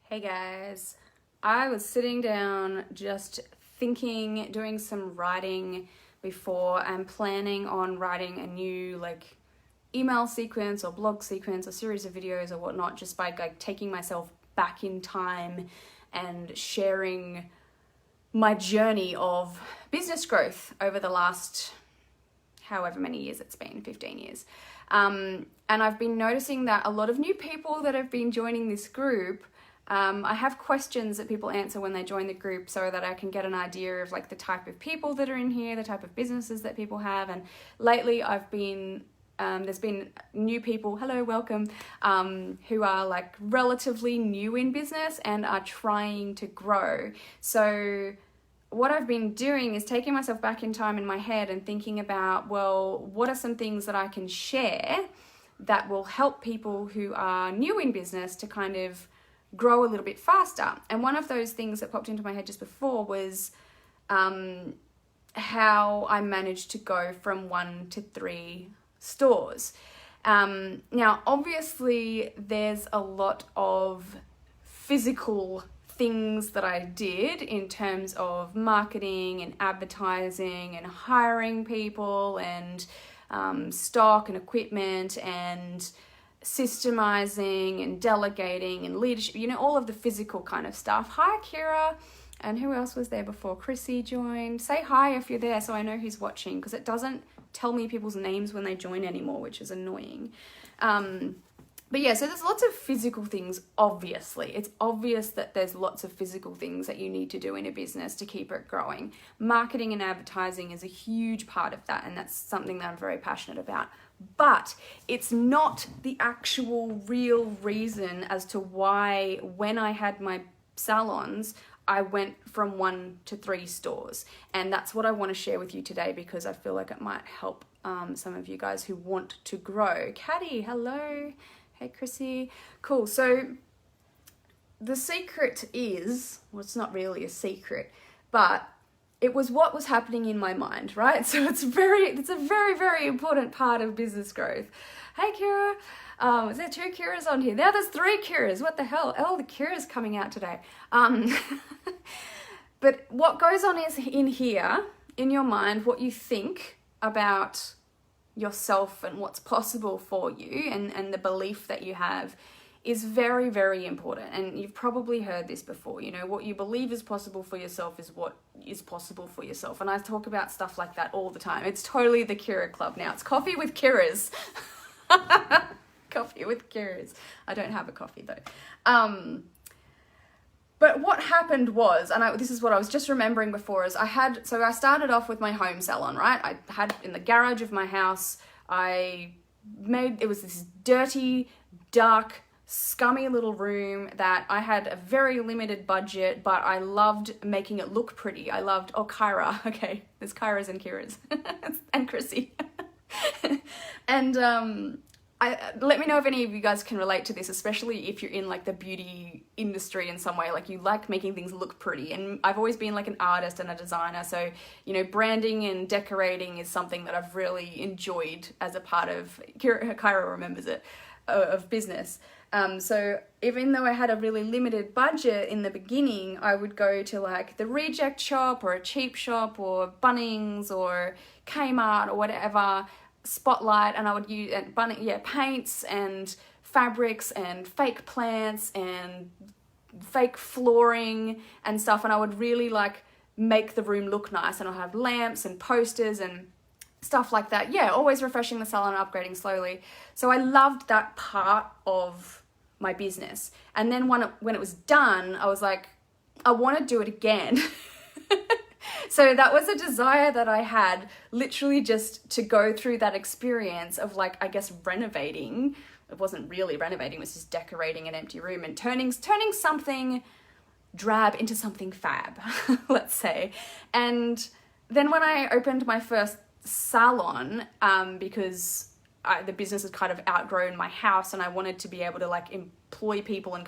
Hey guys, I was sitting down just thinking, doing some writing before. I'm planning on writing a new email sequence or blog sequence or series of videos or whatnot, just by taking myself back in time and sharing my journey of business growth over the last however many years it's been, 15 years. And I've been noticing that a lot of new people that have been joining this group, I have questions that people answer when they join the group so that I can get an idea of the type of people that are in here, the type of businesses that people have. And lately I've been, there's been new people, hello, welcome, who are relatively new in business and are trying to grow. So what I've been doing is taking myself back in time in my head and thinking about, well, what are some things that I can share that will help people who are new in business to kind of grow a little bit faster. And one of those things that popped into my head just before was how I managed to go from 1 to 3 stores. Now, obviously, there's a lot of physical things that I did in terms of marketing and advertising and hiring people and stock and equipment and systemizing and delegating and leadership, all of the physical kind of stuff. Hi, Kira. And who else was there before? Chrissy joined. Say hi if you're there so I know who's watching, because it doesn't tell me people's names when they join anymore, which is annoying. But yeah, so there's lots of physical things, obviously. It's obvious that there's lots of physical things that you need to do in a business to keep it growing. Marketing and advertising is a huge part of that, and that's something that I'm very passionate about. But it's not the actual real reason as to why, when I had my salons, I went from 1 to 3 stores. And that's what I want to share with you today, because I feel like it might help some of you guys who want to grow. Caddy, hello. Hey, Chrissy. Cool. So the secret is, well, it's not really a secret, but it was what was happening in my mind, right? So it's a very, very important part of business growth. Hey, Kira. Is there 2 Kiras on here? Now there's 3 Kiras. What the hell? Oh, the Kira's coming out today. But what goes on is in here, in your mind, what you think about yourself and what's possible for you, and the belief that you have is very, very important. And you've probably heard this before, what you believe is possible for yourself is what is possible for yourself. And I talk about stuff like that all the time. It's totally the Kira Club now. It's coffee with Kiras. Coffee with Kiras. I don't have a coffee though. But what happened was, and this is what I was just remembering before, is I started off with my home salon, right? I had in the garage of my house, it was this dirty, dark, scummy little room that I had a very limited budget, but I loved making it look pretty. I loved, Kyra, okay, there's Kyras and Kiras, and Chrissy. And let me know if any of you guys can relate to this, especially if you're in the beauty industry in some way, you like making things look pretty. And I've always been an artist and a designer, so branding and decorating is something that I've really enjoyed as a part of, Kyra remembers it, of business. So even though I had a really limited budget in the beginning, I would go to the Reject Shop or a cheap shop or Bunnings or Kmart or whatever, Spotlight, and I would use paints and fabrics and fake plants and fake flooring and stuff, and I would really make the room look nice, and I'll have lamps and posters and stuff like that. Yeah, always refreshing the salon and upgrading slowly. So I loved that part of my business. And then when it was done, I was like, I want to do it again. So that was a desire that I had, literally just to go through that experience of renovating. It wasn't really renovating, it was just decorating an empty room and turning something drab into something fab, let's say. And then when I opened my first salon, because the business had kind of outgrown my house and I wanted to be able to employ people and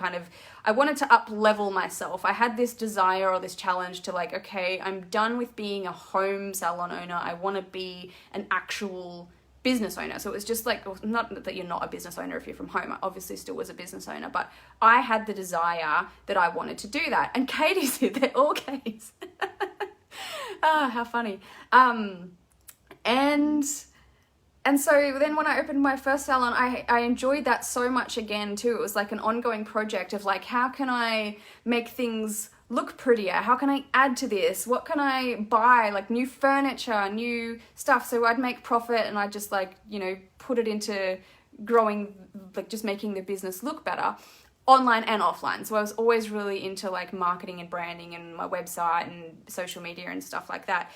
I wanted to up level myself. I had this desire or this challenge to okay, I'm done with being a home salon owner. I want to be an actual business owner. So it was just like, not that you're not a business owner if you're from home. I obviously still was a business owner, but I had the desire that I wanted to do that. And Katie's here, they're all Katie's. How funny. And so then when I opened my first salon, I enjoyed that so much again too. It was like an ongoing project of like, how can I make things look prettier? How can I add to this? What can I buy? Like new furniture, new stuff. So I'd make profit and I'd just like, you know, put it into growing, like just making the business look better, online and offline. So I was always really into like marketing and branding and my website and social media and stuff like that.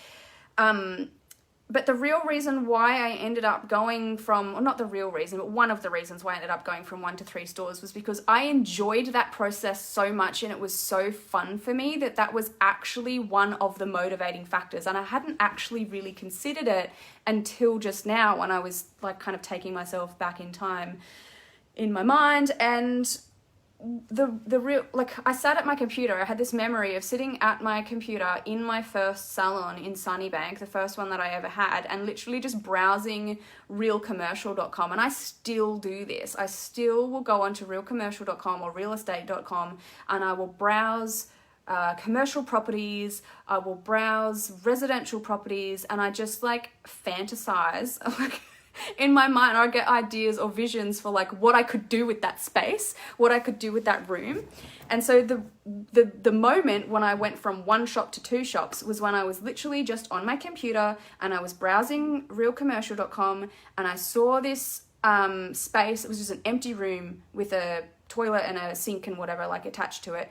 But the real reason why I ended up going from, or not the real reason, but one of the reasons why I ended up going from 1 to 3 stores was because I enjoyed that process so much and it was so fun for me that was actually one of the motivating factors. And I hadn't actually really considered it until just now when I was like kind of taking myself back in time in my mind. And the real, like I sat at my computer, I had this memory of sitting at my computer in my first salon in Sunnybank, the first one that I ever had, and literally just browsing realcommercial.com. And I still do this. I still will go onto realcommercial.com or realestate.com and I will browse commercial properties, I will browse residential properties, and I just like fantasize like in my mind. I get ideas or visions for like what I could do with that space, what I could do with that room. And so the moment when I went from 1 shop to 2 shops was when I was literally just on my computer and I was browsing realcommercial.com and I saw this space. It was just an empty room with a toilet and a sink and whatever like attached to it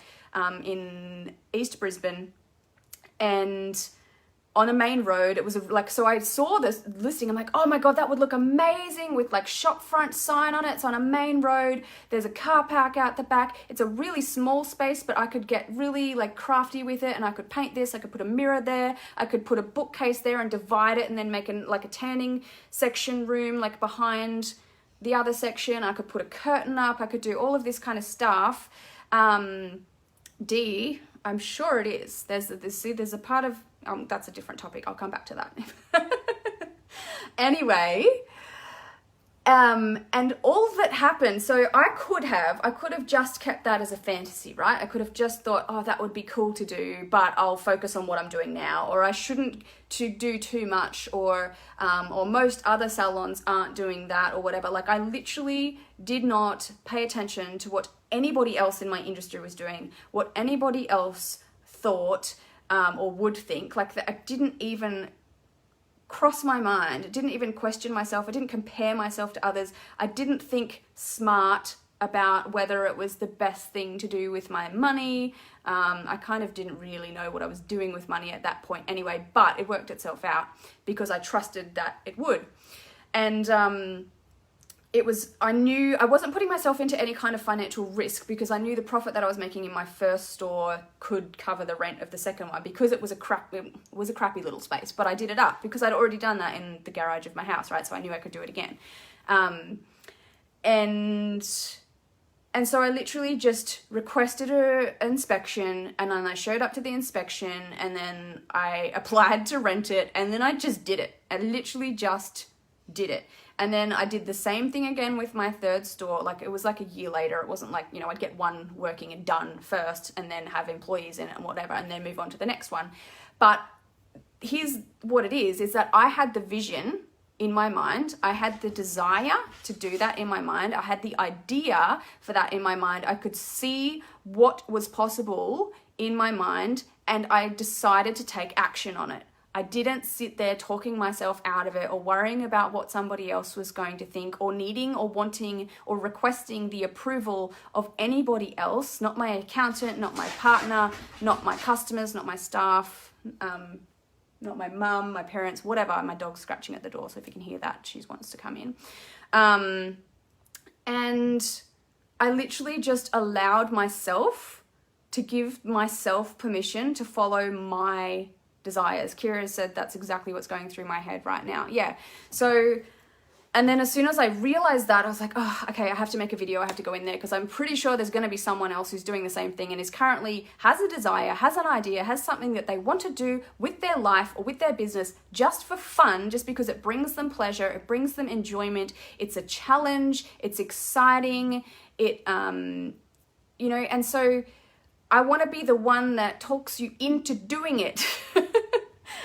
in East Brisbane, and on a main road. It was like, so I saw this listing. I'm like, oh my God, that would look amazing with like shop front sign on it. It's on a main road. There's a car park out the back. It's a really small space, but I could get really like crafty with it and I could paint this. I could put a mirror there. I could put a bookcase there and divide it and then make like a tanning section room like behind the other section. I could put a curtain up. I could do all of this kind of stuff. I'm sure it is. There's a part of, that's a different topic. I'll come back to that. Anyway, and all that happened, so I could have just kept that as a fantasy, right? I could have just thought, oh, that would be cool to do, but I'll focus on what I'm doing now, or I shouldn't to do too much, or most other salons aren't doing that, or whatever. Like I literally did not pay attention to what anybody else in my industry was doing, what anybody else thought or would think. Like that, I didn't even cross my mind. It didn't even question myself. I didn't compare myself to others. I didn't think smart about whether it was the best thing to do with my money. I kind of didn't really know what I was doing with money at that point anyway, but it worked itself out because I trusted that it would. And I knew I wasn't putting myself into any kind of financial risk because I knew the profit that I was making in my first store could cover the rent of the second one because it was a crappy little space, but I did it up because I'd already done that in the garage of my house, right? So I knew I could do it again. And so I literally just requested an inspection, and then I showed up to the inspection, and then I applied to rent it, and then I just did it. I literally just did it. And then I did the same thing again with my third store. Like it was like a year later. It wasn't like, I'd get one working and done first and then have employees in it and whatever and then move on to the next one. But here's what it is that I had the vision in my mind. I had the desire to do that in my mind. I had the idea for that in my mind. I could see what was possible in my mind, and I decided to take action on it. I didn't sit there talking myself out of it or worrying about what somebody else was going to think or needing or wanting or requesting the approval of anybody else, not my accountant, not my partner, not my customers, not my staff, not my mum, my parents, whatever. My dog's scratching at the door, so if you can hear that, she wants to come in. And I literally just allowed myself to give myself permission to follow my desires. Kira said that's exactly what's going through my head right now. Yeah. So And then as soon as I realized that, I was like, oh, okay, I have to make a video. I have to go in there because I'm pretty sure there's going to be someone else who's doing the same thing and has a desire, has an idea, has something that they want to do with their life or with their business just for fun, just because it brings them pleasure, it brings them enjoyment. It's a challenge. It's exciting. And so I want to be the one that talks you into doing it.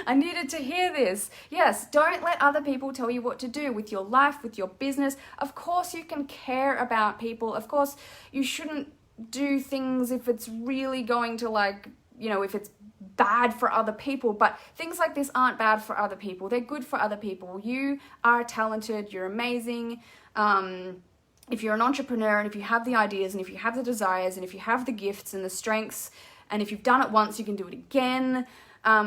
I needed to hear this. Yes, don't let other people tell you what to do with your life, with your business. Of course, you can care about people. Of course, you shouldn't do things if it's really going to if it's bad for other people. But things like this aren't bad for other people. They're good for other people. You are talented. You're amazing. If you're an entrepreneur and if you have the ideas and if you have the desires and if you have the gifts and the strengths and if you've done it once, you can do it again.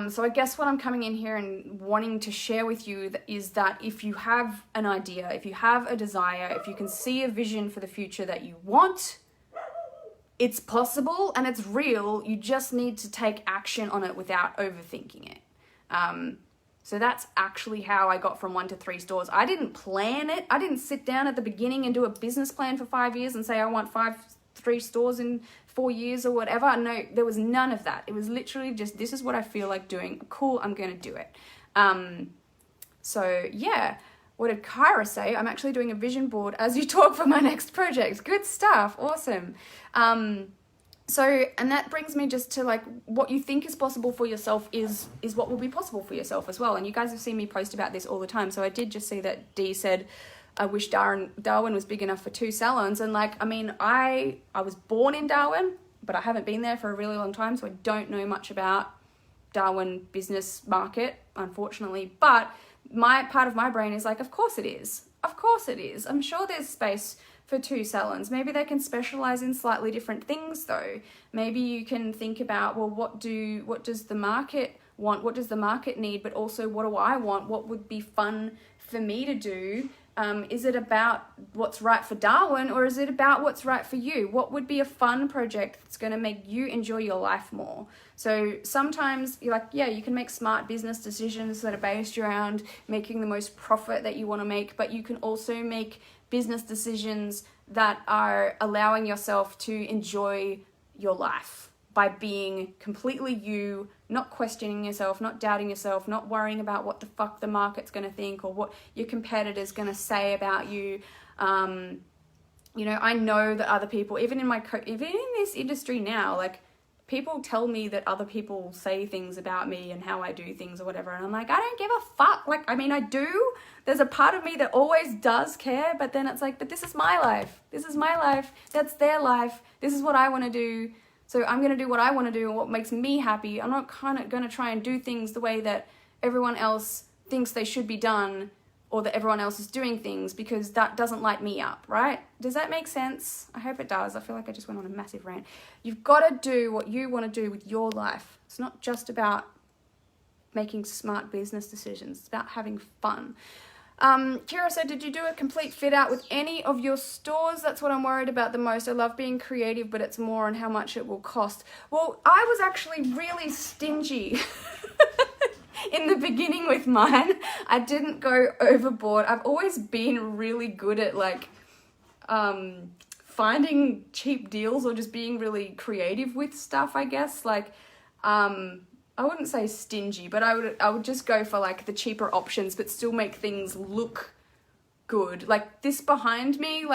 So I guess what I'm coming in here and wanting to share with you is that if you have an idea, if you have a desire, if you can see a vision for the future that you want, it's possible and it's real. You just need to take action on it without overthinking it. So that's actually how I got from 1 to 3 stores. I didn't plan it. I didn't sit down at the beginning and do a business plan for 5 years and say I want 3 stores in 4 years or whatever. No, there was none of that. It was literally just, this is what I feel like doing. Cool, I'm going to do it. So yeah, what did Kyra say? I'm actually doing a vision board as you talk for my next project. Good stuff. Awesome. And that brings me just to what you think is possible for yourself is what will be possible for yourself as well. And you guys have seen me post about this all the time. So I did just see that Dee said, I wish Darwin was big enough for 2 salons. And I was born in Darwin, but I haven't been there for a really long time. So I don't know much about Darwin business market, unfortunately. But part of my brain is of course it is. Of course it is. I'm sure there's space for 2 salons. Maybe they can specialize in slightly different things though. Maybe you can think about, well, what does the market want? What does the market need? But also, what do I want? What would be fun for me to do? Is it about what's right for Darwin or is it about what's right for you? What would be a fun project that's going to make you enjoy your life more? So sometimes you're you can make smart business decisions that are based around making the most profit that you want to make, but you can also make business decisions that are allowing yourself to enjoy your life by being completely you, not questioning yourself, not doubting yourself, not worrying about what the fuck the market's going to think or what your competitor's going to say about you. I know that other people, even in this industry now, people tell me that other people say things about me and how I do things or whatever. And I'm I don't give a fuck. I do. There's a part of me that always does care, but then it's but this is my life. This is my life. That's their life. This is what I want to do. So I'm going to do what I want to do and what makes me happy. I'm not kind of going to try and do things the way that everyone else thinks they should be done or that everyone else is doing things because that doesn't light me up, right? Does that make sense? I hope it does. I feel like I just went on a massive rant. You've got to do what you want to do with your life. It's not just about making smart business decisions. It's about having fun. Kira said, did you do a complete fit out with any of your stores? That's what I'm worried about the most. I love being creative, but it's more on how much it will cost. Well, I was actually really stingy in the beginning with mine. I didn't go overboard. I've always been really good at finding cheap deals or just being really creative with stuff, I guess. I wouldn't say stingy, but I would just go for the cheaper options, but still make things look good. This behind me,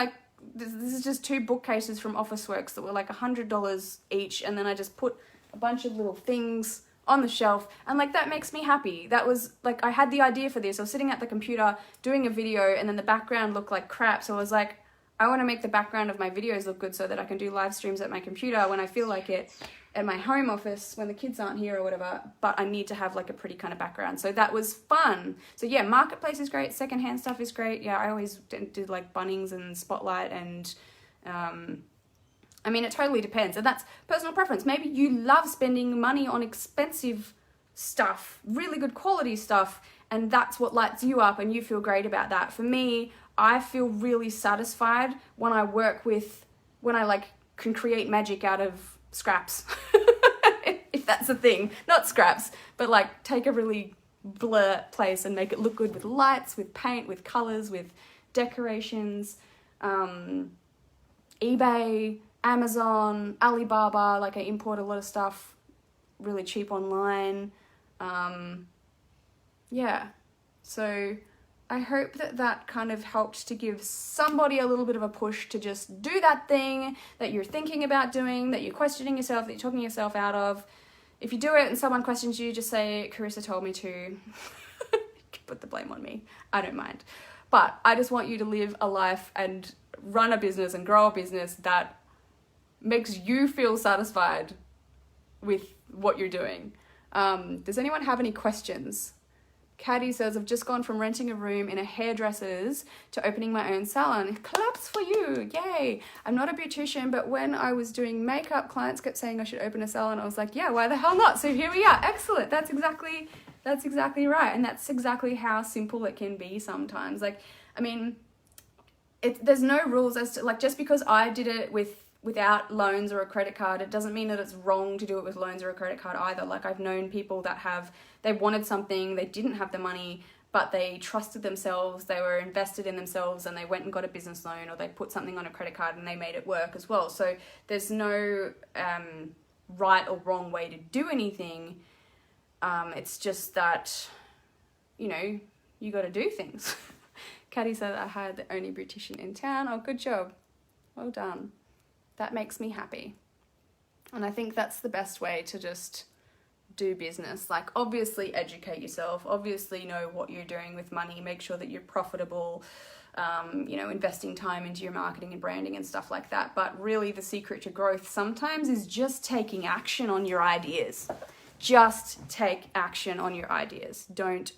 this is just 2 bookcases from Officeworks that were $100 each, and then I just put a bunch of little things on the shelf, and that makes me happy. That was I had the idea for this. I was sitting at the computer doing a video, and then the background looked like crap, so I was I want to make the background of my videos look good so that I can do live streams at my computer when I feel like it, at my home office when the kids aren't here or whatever, but I need to have a pretty kind of background. So that was fun. So yeah, Marketplace is great. Secondhand stuff is great. Yeah, I always did Bunnings and Spotlight and, it totally depends. And that's personal preference. Maybe you love spending money on expensive stuff, really good quality stuff, and that's what lights you up and you feel great about that. For me, I feel really satisfied when I can create magic out of scraps. If that's a thing. Not scraps, but take a really blur place and make it look good with lights, with paint, with colors, with decorations, eBay, Amazon, Alibaba. Like I import a lot of stuff really cheap online. Yeah, so I hope that kind of helped to give somebody a little bit of a push to just do that thing that you're thinking about doing, that you're questioning yourself, that you're talking yourself out of. If you do it and someone questions you, just say, Carissa told me to. Put the blame on me. I don't mind. But I just want you to live a life and run a business and grow a business that makes you feel satisfied with what you're doing. Does anyone have any questions? Caddy says, I've just gone from renting a room in a hairdresser's to opening my own salon. Claps for you. Yay. I'm not a beautician, but when I was doing makeup, clients kept saying I should open a salon. I was like, yeah, why the hell not? So here we are. Excellent. That's exactly right. And that's exactly how simple it can be sometimes. Like, I mean, there's no rules as to, like, just because I did it without loans or a credit card, it doesn't mean that it's wrong to do it with loans or a credit card either. Like I've known people that they wanted something, they didn't have the money, but they trusted themselves, they were invested in themselves, and they went and got a business loan, or they put something on a credit card and they made it work as well. So there's no right or wrong way to do anything. It's just that, you got to do things. Caddy said I hired the only beautician in town. Oh, good job. Well done. That makes me happy. And I think that's the best way to just do business. Like, obviously educate yourself, obviously know what you're doing with money, make sure that you're profitable, investing time into your marketing and branding and stuff like that. But really the secret to growth sometimes is just taking action on your ideas. Just take action on your ideas. Don't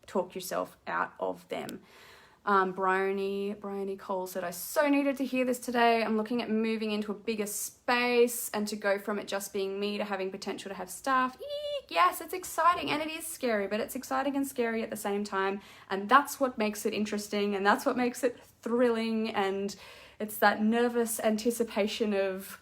talk yourself out of them. Bryony Cole said, I so needed to hear this today. I'm looking at moving into a bigger space and to go from it just being me to having potential to have staff. Eek, yes, it's exciting and it is scary, but it's exciting and scary at the same time. And that's what makes it interesting and that's what makes it thrilling. And it's that nervous anticipation of,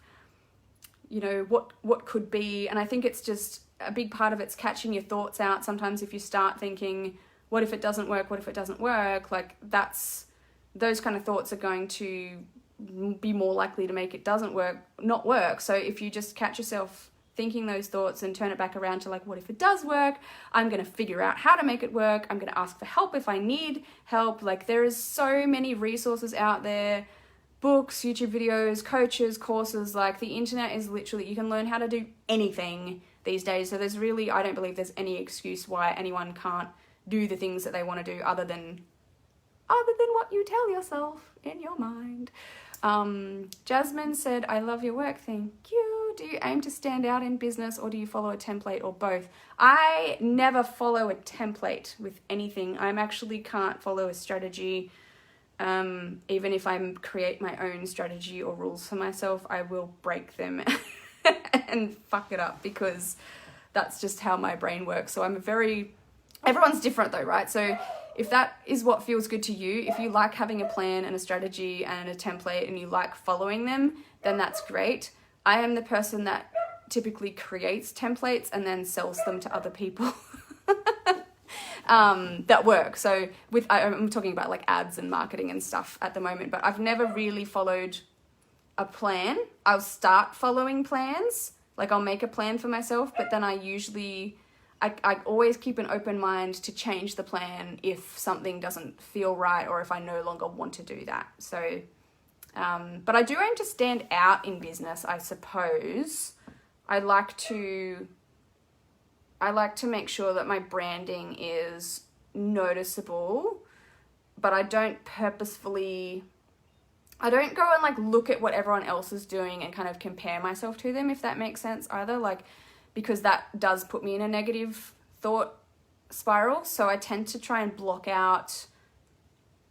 what could be. And I think it's just a big part of it's catching your thoughts out. Sometimes if you start thinking, what if it doesn't work? What if it doesn't work? Like those kind of thoughts are going to be more likely to make it not work. So if you just catch yourself thinking those thoughts and turn it back around to like, what if it does work? I'm going to figure out how to make it work. I'm going to ask for help if I need help. Like there is so many resources out there, books, YouTube videos, coaches, courses. Like the internet is literally, you can learn how to do anything these days. So there's really, I don't believe there's any excuse why anyone can't do the things that they want to do other than what you tell yourself in your mind. Jasmine said, I love your work. Thank you. Do you aim to stand out in business or do you follow a template or both? I never follow a template with anything. I actually can't follow a strategy. Even if I create my own strategy or rules for myself, I will break them and fuck it up because that's just how my brain works. So everyone's different though, right? So if that is what feels good to you, if you like having a plan and a strategy and a template and you like following them, then that's great. I am the person that typically creates templates and then sells them to other people that work. So I'm talking about like ads and marketing and stuff at the moment, but I've never really followed a plan. I'll start following plans. Like I'll make a plan for myself, but then I always keep an open mind to change the plan if something doesn't feel right or if I no longer want to do that. So, but I do aim to stand out in business, I suppose. I like to make sure that my branding is noticeable, but I don't go and like look at what everyone else is doing and kind of compare myself to them, if that makes sense either. Like, because that does put me in a negative thought spiral. So I tend to try and block out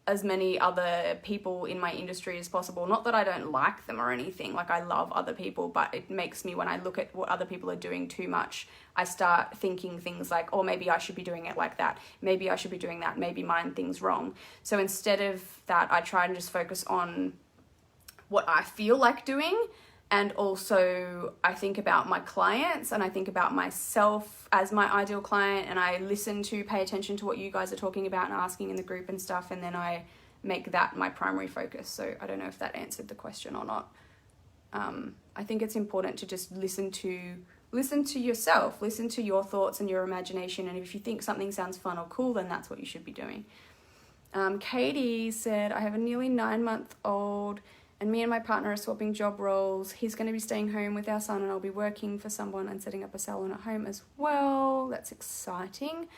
as many other people in my industry as possible. Not that I don't like them or anything. Like I love other people, but it makes me, when I look at what other people are doing too much, I start thinking things like, oh, maybe I should be doing it like that. Maybe I should be doing that. Maybe mine thing's wrong. So instead of that, I try and just focus on what I feel like doing. And also I think about my clients and I think about myself as my ideal client, and I pay attention to what you guys are talking about and asking in the group and stuff. And then I make that my primary focus. So I don't know if that answered the question or not. I think it's important to just listen to yourself, listen to your thoughts and your imagination. And if you think something sounds fun or cool, then that's what you should be doing. Katie said, I have a nearly 9-month-old and me and my partner are swapping job roles. He's going to be staying home with our son and I'll be working for someone and setting up a salon at home as well. That's exciting.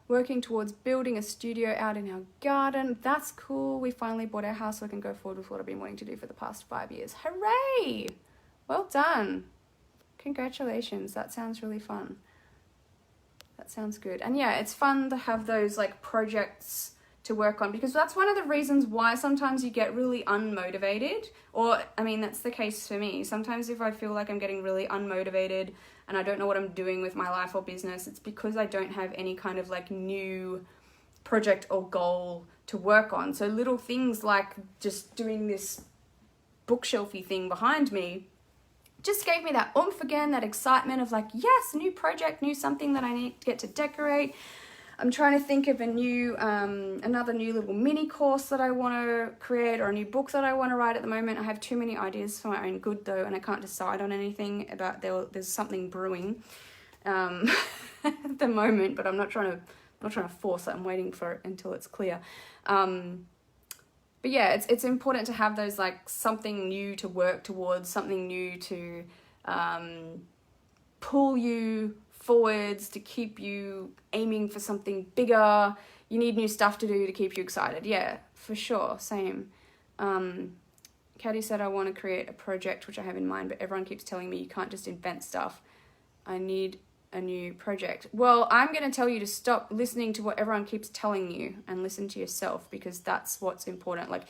Working towards building a studio out in our garden. That's cool. We finally bought our house so I can go forward with what I've been wanting to do for the past 5 years. Hooray! Well done. Congratulations. That sounds really fun. That sounds good. And yeah, it's fun to have those like projects to work on, because that's one of the reasons why sometimes you get really unmotivated, or I mean that's the case for me. Sometimes if I feel like I'm getting really unmotivated and I don't know what I'm doing with my life or business, it's because I don't have any kind of like new project or goal to work on. So little things like just doing this bookshelfy thing behind me just gave me that oomph again, that excitement of like, yes, new project, new something that I need to get to decorate. I'm trying to think of another new little mini course that I want to create, or a new book that I want to write at the moment. I have too many ideas for my own good though, and I can't decide on anything about there's something brewing at the moment, but I'm not trying to force it. I'm waiting for it until it's clear. But yeah, it's important to have those like something new to work towards, something new to pull you forwards, to keep you aiming for something bigger. You need new stuff to do to keep you excited. Yeah, for sure. Same. Katie said, I want to create a project which I have in mind, but everyone keeps telling me you can't just invent stuff. I need a new project. Well, I'm going to tell you to stop listening to what everyone keeps telling you and listen to yourself, because that's what's important. Like,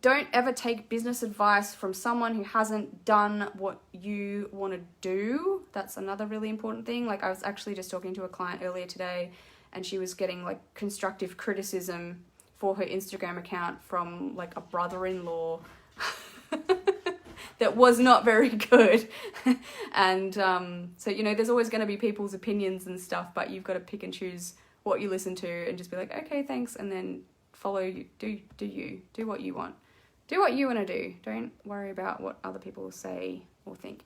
don't ever take business advice from someone who hasn't done what you want to do. That's another really important thing. Like, I was actually just talking to a client earlier today and she was getting like constructive criticism for her Instagram account from like a brother-in-law that was not very good. And so, you know, there's always going to be people's opinions and stuff, but you've got to pick and choose what you listen to and just be like, okay, thanks, and then follow, do what you want. Do what you want to do. Don't worry about what other people say or think.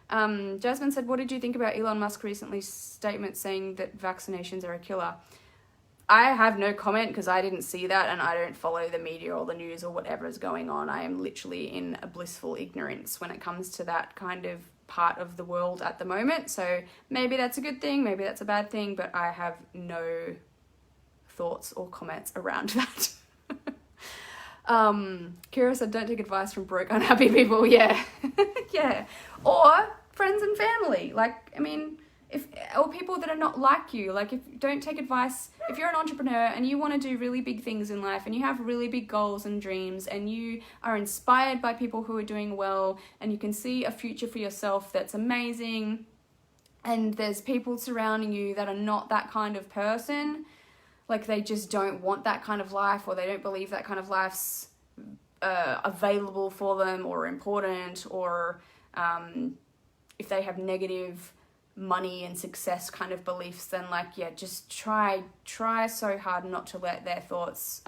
Jasmine said, what did you think about Elon Musk recently statement saying that vaccinations are a killer? I have no comment because I didn't see that and I don't follow the media or the news or whatever is going on. I am literally in a blissful ignorance when it comes to that kind of part of the world at the moment. So maybe that's a good thing, maybe that's a bad thing, but I have no thoughts or comments around that. Kira said, don't take advice from broke, unhappy people. Yeah. Yeah. Or friends and family. Like, I mean, or people that are not like you. Like, don't take advice. If you're an entrepreneur and you want to do really big things in life and you have really big goals and dreams and you are inspired by people who are doing well and you can see a future for yourself that's amazing, and there's people surrounding you that are not that kind of person, like they just don't want that kind of life, or they don't believe that kind of life's available for them or important, or if they have negative money and success kind of beliefs, then like, yeah, just try so hard not to let their thoughts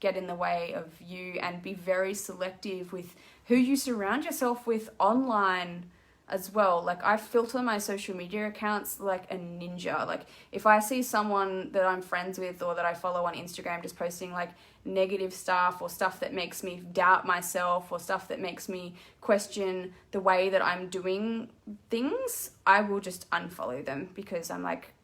get in the way of you, and be very selective with who you surround yourself with online as well. Like, I filter my social media accounts like a ninja. Like, if I see someone that I'm friends with or that I follow on Instagram just posting like negative stuff, or stuff that makes me doubt myself, or stuff that makes me question the way that I'm doing things, I will just unfollow them, because I'm like,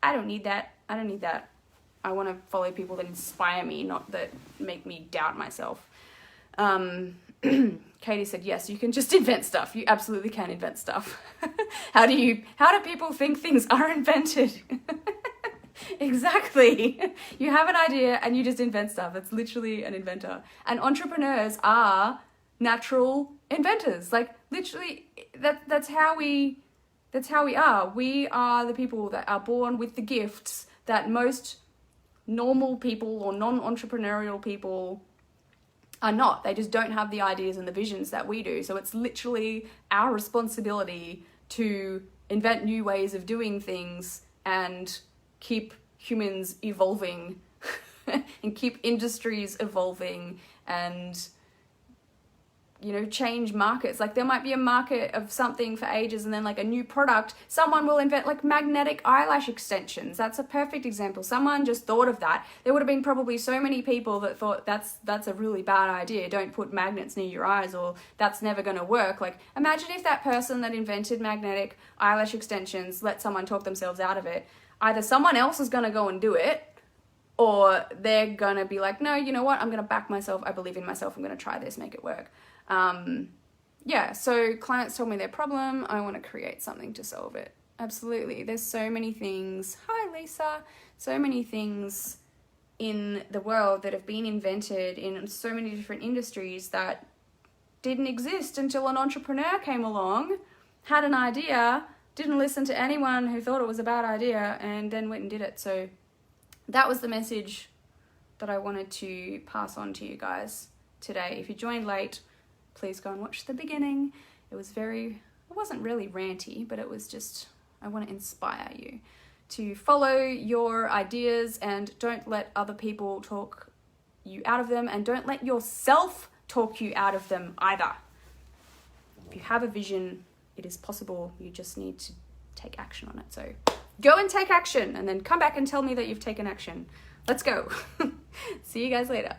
I don't need that. I want to follow people that inspire me, not that make me doubt myself. Katie said, yes, you can just invent stuff. You absolutely can invent stuff. How do people think things are invented? Exactly. You have an idea and you just invent stuff. It's literally an inventor. And entrepreneurs are natural inventors. Like, literally, that's how we are. We are the people that are born with the gifts that most normal people or non-entrepreneurial people are not. They just don't have the ideas and the visions that we do. So it's literally our responsibility to invent new ways of doing things and keep humans evolving and keep industries evolving and, you know, change markets. Like there might be a market of something for ages and then like a new product, someone will invent like magnetic eyelash extensions. That's a perfect example. Someone just thought of that. There would have been probably so many people that thought that's a really bad idea. Don't put magnets near your eyes, or that's never going to work. Like imagine if that person that invented magnetic eyelash extensions let someone talk themselves out of it. Either someone else is going to go and do it, or they're going to be like, no, you know what? I'm going to back myself. I believe in myself. I'm going to try this, make it work. Yeah, so clients told me their problem. I want to create something to solve it. Absolutely. There's so many things. Hi, Lisa. So many things in the world that have been invented in so many different industries that didn't exist until an entrepreneur came along, had an idea, didn't listen to anyone who thought it was a bad idea, and then went and did it. So that was the message that I wanted to pass on to you guys today. If you joined late, please go and watch the beginning. It wasn't really ranty, but it was just, I want to inspire you to follow your ideas and don't let other people talk you out of them, and don't let yourself talk you out of them either. If you have a vision, it is possible. You just need to take action on it. So go and take action and then come back and tell me that you've taken action. Let's go. See you guys later.